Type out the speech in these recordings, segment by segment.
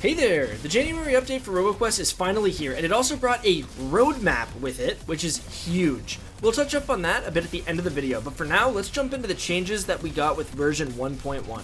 Hey there! The January update for Roboquest is finally here, and it also brought a roadmap with it, which is huge. We'll touch up on that a bit at the end of the video, but for now, let's jump into the changes that we got with version 1.1.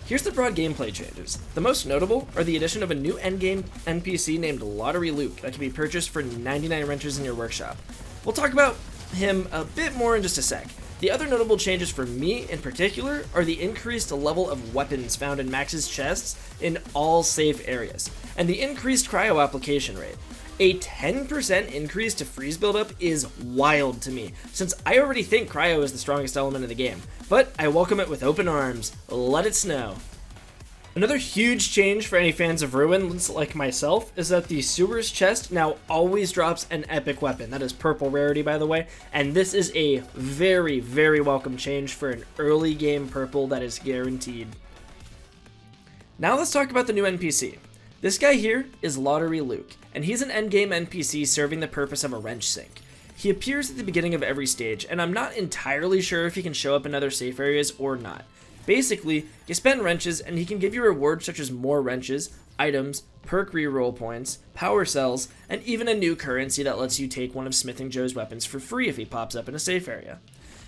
Here's the broad gameplay changes. The most notable are the addition of a new Endgame NPC named Lottery Luke that can be purchased for 99 wrenches in your workshop. We'll talk about him a bit more in just a sec. The other notable changes for me in particular are the increased level of weapons found in Max's chests in all safe areas, and the increased cryo application rate. A 10% increase to freeze buildup is wild to me, since I already think cryo is the strongest element in the game, but I welcome it with open arms. Let it snow. Another huge change for any fans of Ruins like myself is that the Sewers chest now always drops an epic weapon. That is purple rarity, by the way, and this is a very, very welcome change for an early game purple that is guaranteed. Now let's talk about the new NPC. This guy here is Lottery Luke, and he's an endgame NPC serving the purpose of a wrench sink. He appears at the beginning of every stage, and I'm not entirely sure if he can show up in other safe areas or not. Basically, you spend wrenches and he can give you rewards such as more wrenches, items, perk reroll points, power cells, and even a new currency that lets you take one of Smithing Joe's weapons for free if he pops up in a safe area.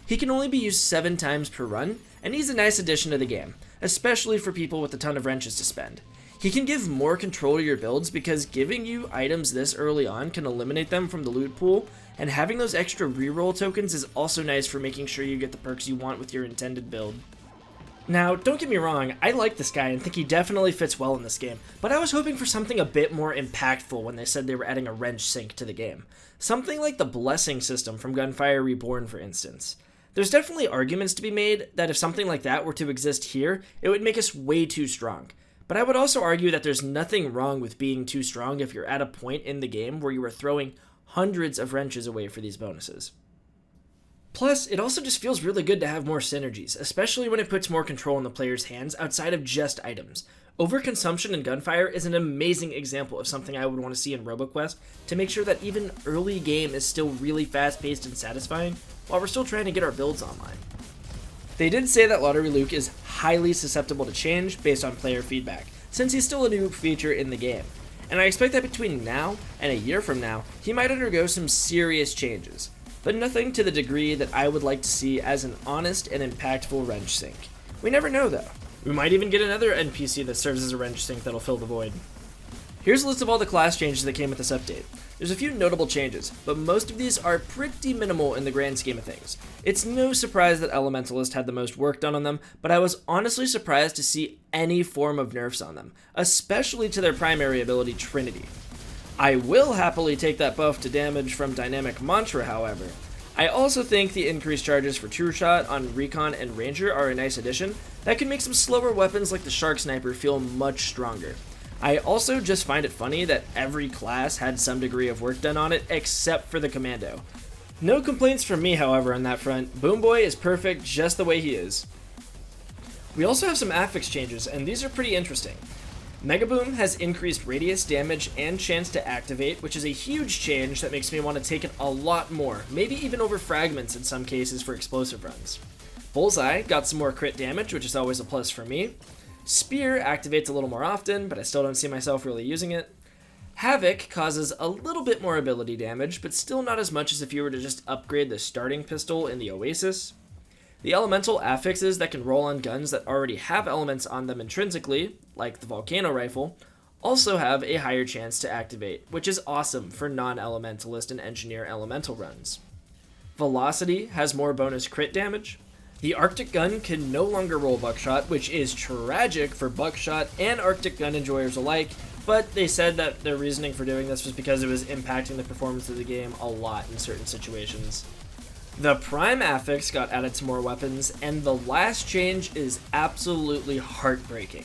He can only be used 7 times per run, and he's a nice addition to the game, especially for people with a ton of wrenches to spend. He can give more control to your builds because giving you items this early on can eliminate them from the loot pool, and having those extra reroll tokens is also nice for making sure you get the perks you want with your intended build. Now, don't get me wrong, I like this guy and think he definitely fits well in this game, but I was hoping for something a bit more impactful when they said they were adding a wrench sink to the game. Something like the blessing system from Gunfire Reborn, for instance. There's definitely arguments to be made that if something like that were to exist here, it would make us way too strong. But I would also argue that there's nothing wrong with being too strong if you're at a point in the game where you are throwing hundreds of wrenches away for these bonuses. Plus, it also just feels really good to have more synergies, especially when it puts more control in the player's hands outside of just items. Overconsumption in Gunfire is an amazing example of something I would want to see in Roboquest to make sure that even early game is still really fast-paced and satisfying, while we're still trying to get our builds online. They did say that Lottery Luke is highly susceptible to change based on player feedback, since he's still a new feature in the game. And I expect that between now and a year from now, he might undergo some serious changes, but nothing to the degree that I would like to see as an honest and impactful wrench sink. We never know though. We might even get another NPC that serves as a wrench sink that'll fill the void. Here's a list of all the class changes that came with this update. There's a few notable changes, but most of these are pretty minimal in the grand scheme of things. It's no surprise that Elementalist had the most work done on them, but I was honestly surprised to see any form of nerfs on them, especially to their primary ability, Trinity. I will happily take that buff to damage from Dynamic Mantra, however. I also think the increased charges for True Shot on Recon and Ranger are a nice addition that can make some slower weapons like the Shark Sniper feel much stronger. I also just find it funny that every class had some degree of work done on it except for the Commando. No complaints from me, however, on that front. Boomboy is perfect just the way he is. We also have some AIX changes, and these are pretty interesting. Mega Boom has increased radius, damage, and chance to activate, which is a huge change that makes me want to take it a lot more, maybe even over fragments in some cases for explosive runs. Bullseye got some more crit damage, which is always a plus for me. Spear activates a little more often, but I still don't see myself really using it. Havoc causes a little bit more ability damage, but still not as much as if you were to just upgrade the starting pistol in the Oasis. The elemental affixes that can roll on guns that already have elements on them intrinsically, like the Volcano Rifle, also have a higher chance to activate, which is awesome for non-elementalist and engineer elemental runs. Velocity has more bonus crit damage. The Arctic Gun can no longer roll Buckshot, which is tragic for Buckshot and Arctic Gun enjoyers alike, but they said that their reasoning for doing this was because it was impacting the performance of the game a lot in certain situations. The Prime Affix got added to more weapons, and the last change is absolutely heartbreaking.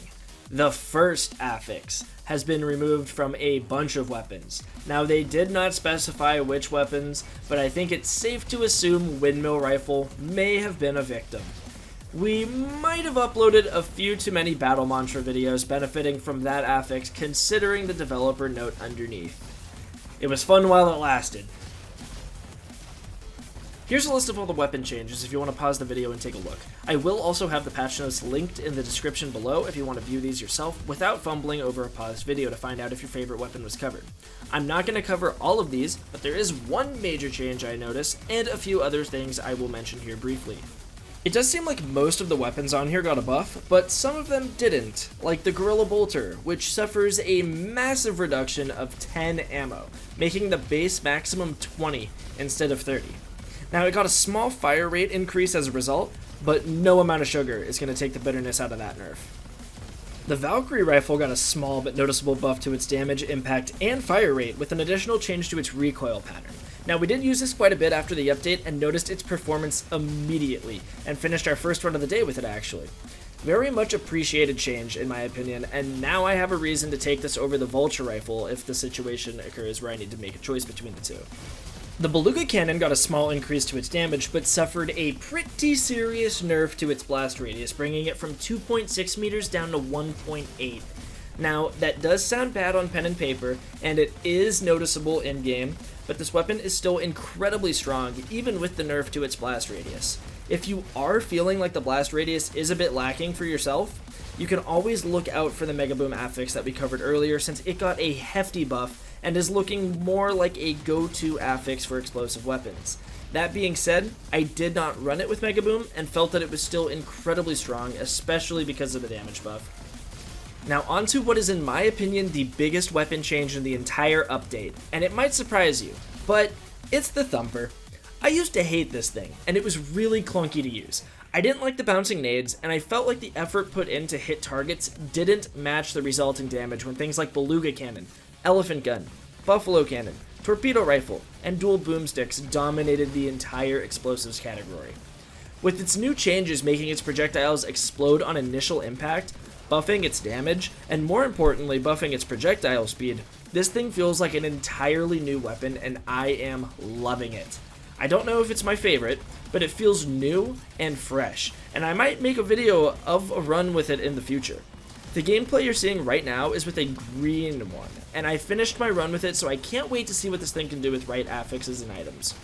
The first Affix has been removed from a bunch of weapons. Now, they did not specify which weapons, but I think it's safe to assume Windmill Rifle may have been a victim. We might have uploaded a few too many Battle Mantra videos benefiting from that affix, considering the developer note underneath. It was fun while it lasted. Here's a list of all the weapon changes if you want to pause the video and take a look. I will also have the patch notes linked in the description below if you want to view these yourself without fumbling over a paused video to find out if your favorite weapon was covered. I'm not going to cover all of these, but there is one major change I noticed and a few other things I will mention here briefly. It does seem like most of the weapons on here got a buff, but some of them didn't, like the Gorilla Bolter, which suffers a massive reduction of 10 ammo, making the base maximum 20 instead of 30. Now, it got a small fire rate increase as a result, but no amount of sugar is going to take the bitterness out of that nerf. The Valkyrie rifle got a small but noticeable buff to its damage, impact, and fire rate with an additional change to its recoil pattern. Now, we did use this quite a bit after the update and noticed its performance immediately, and finished our first run of the day with it actually. Very much appreciated change in my opinion, and now I have a reason to take this over the Vulture rifle if the situation occurs where I need to make a choice between the two. The Beluga cannon got a small increase to its damage, but suffered a pretty serious nerf to its blast radius, bringing it from 2.6 meters down to 1.8. Now, that does sound bad on pen and paper, and it is noticeable in-game, but this weapon is still incredibly strong, even with the nerf to its blast radius. If you are feeling like the blast radius is a bit lacking for yourself, you can always look out for the Mega Boom affix that we covered earlier, since it got a hefty buff and is looking more like a go-to affix for explosive weapons. That being said, I did not run it with Mega Boom and felt that it was still incredibly strong, especially because of the damage buff. Now onto what is in my opinion the biggest weapon change in the entire update, and it might surprise you, but it's the Thumper. I used to hate this thing, and it was really clunky to use. I didn't like the bouncing nades, and I felt like the effort put in to hit targets didn't match the resulting damage when things like Beluga Cannon, Elephant Gun, Buffalo Cannon, Torpedo Rifle, and dual boomsticks dominated the entire explosives category. With its new changes making its projectiles explode on initial impact, buffing its damage, and more importantly buffing its projectile speed, this thing feels like an entirely new weapon and I am loving it. I don't know if it's my favorite, but it feels new and fresh, and I might make a video of a run with it in the future. The gameplay you're seeing right now is with a green one, and I finished my run with it, so I can't wait to see what this thing can do with right affixes and items.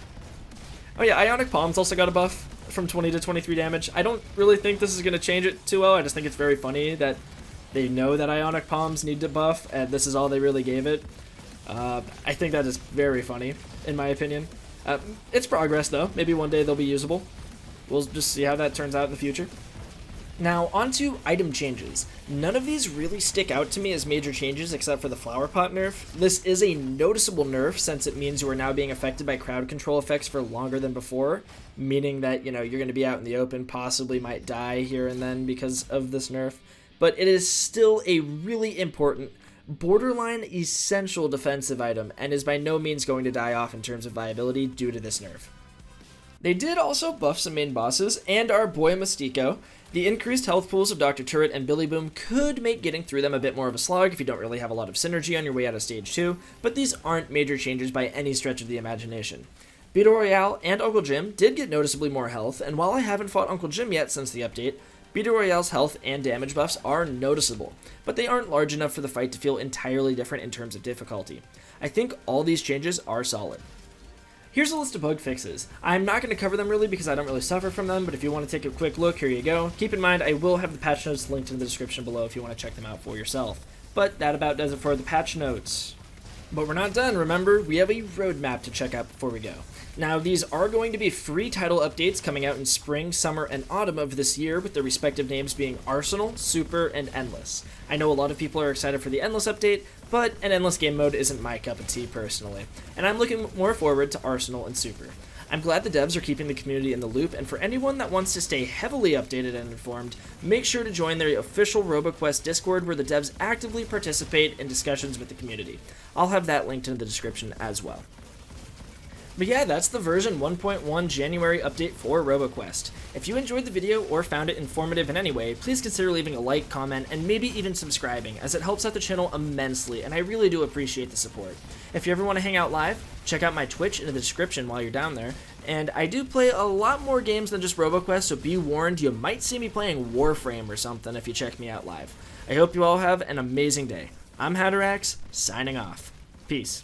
Oh yeah, Ionic Palms also got a buff from 20 to 23 damage. I don't really think this is going to change it too well. I just think it's very funny that they know that Ionic Palms need to buff, and this is all they really gave it. I think that is very funny, in my opinion. It's progress, though. Maybe one day they'll be usable. We'll just see how that turns out in the future. Now, onto item changes. None of these really stick out to me as major changes except for the Flower Pot nerf. This is a noticeable nerf since it means you are now being affected by crowd control effects for longer than before, meaning that, you're going to be out in the open, possibly might die here and then because of this nerf, but it is still a really important, borderline essential defensive item and is by no means going to die off in terms of viability due to this nerf. They did also buff some main bosses and our boy Mystico. The increased health pools of Dr. Turret and Billy Boom could make getting through them a bit more of a slog if you don't really have a lot of synergy on your way out of stage 2, but these aren't major changes by any stretch of the imagination. Beetle Royale and Uncle Jim did get noticeably more health, and while I haven't fought Uncle Jim yet since the update, Beetle Royale's health and damage buffs are noticeable, but they aren't large enough for the fight to feel entirely different in terms of difficulty. I think all these changes are solid. Here's a list of bug fixes. I'm not going to cover them really because I don't really suffer from them, but if you want to take a quick look, here you go. Keep in mind, I will have the patch notes linked in the description below if you want to check them out for yourself. But that about does it for the patch notes. But we're not done, remember, we have a roadmap to check out before we go. Now, these are going to be free title updates coming out in spring, summer, and autumn of this year, with their respective names being Arsenal, Super, and Endless. I know a lot of people are excited for the Endless update, but an Endless game mode isn't my cup of tea personally, and I'm looking more forward to Arsenal and Super. I'm glad the devs are keeping the community in the loop, and for anyone that wants to stay heavily updated and informed, make sure to join their official Roboquest Discord where the devs actively participate in discussions with the community. I'll have that linked in the description as well. But yeah, that's the version 1.1 January update for Roboquest. If you enjoyed the video or found it informative in any way, please consider leaving a like, comment, and maybe even subscribing, as it helps out the channel immensely, and I really do appreciate the support. If you ever want to hang out live, check out my Twitch in the description while you're down there, and I do play a lot more games than just Roboquest, so be warned, you might see me playing Warframe or something if you check me out live. I hope you all have an amazing day. I'm AIX, signing off. Peace.